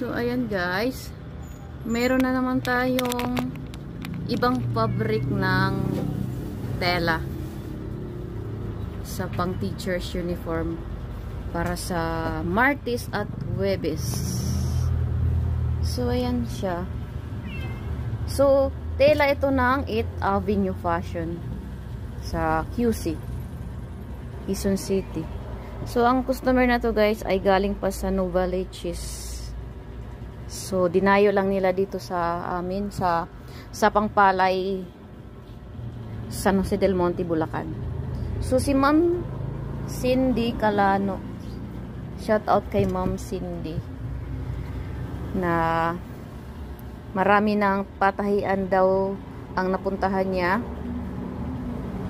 So, ayan guys. Meron na naman tayong ibang fabric ng tela sa pang teacher's uniform para sa Martes at Huwebes. So, ayan siya. So, tela ito ng 8th Avenue Fashion sa QC, Quezon City. So, ang customer na to guys ay galing pa sa Novaliches. So, dinayo lang nila dito sa amin, sa Pangpalay, San Jose del Monte, Bulacan. So, si Ma'am Cindy Calano. Shout out kay Ma'am Cindy. Na marami ng patahian daw ang napuntahan niya.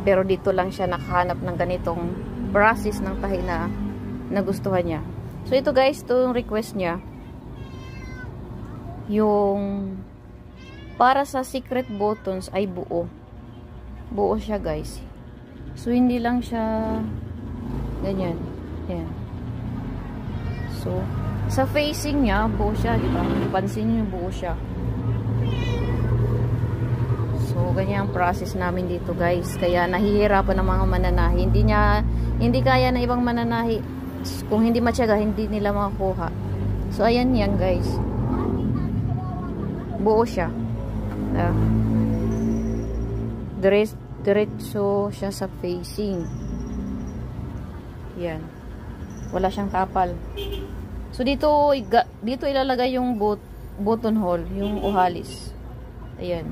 Pero dito lang siya nakahanap ng ganitong process ng tahi na nagustuhan niya. So, ito guys, ito yung request niya. Yung para sa secret buttons ay buo. Buo siya guys. So, hindi lang siya ganyan. Yan. So, sa facing niya, buo siya, di ba? Pansin niyo, buo siya. So, ganyan ang process namin dito guys. Kaya nahihirapan ng mga mananahi. Hindi kaya na ibang mananahi. Kung hindi matyaga, hindi nila makakuha. So, ayan yan guys. Buo siya. Diretso siya sa facing. Yan. Wala siyang kapal. So, dito ilalagay yung button hole, yung uhalis. Ayan.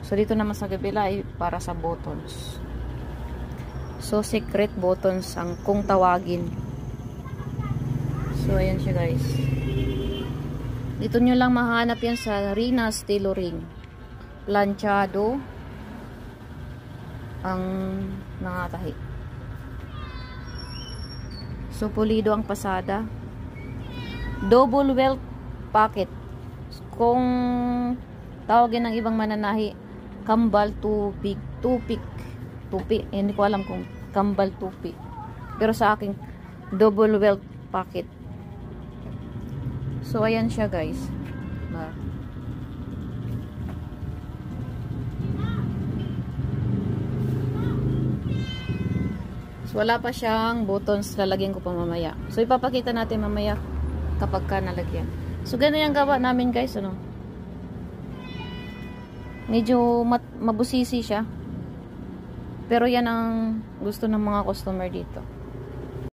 So, dito naman sa kabila ay para sa buttons. So, secret buttons ang kung tawagin. So, ayan siya guys. Dito nyo lang mahanap yan sa Rina's Tailoring. Planchado ang nangatahi. So, pulido ang pasada. Double welt pocket. Kung tawagin ng ibang mananahi, kambal tupik. Hindi ko alam kung kambal tupi. Pero sa akin, double welt pocket. So, ayan siya guys. So, wala pa siyang buttons. Lalagyan ko pa mamaya. So, ipapakita natin mamaya kapag ka nalagyan. So, ganun yung gawa namin guys. Ano? Medyo mabusisi siya. Pero yan ang gusto ng mga customer dito.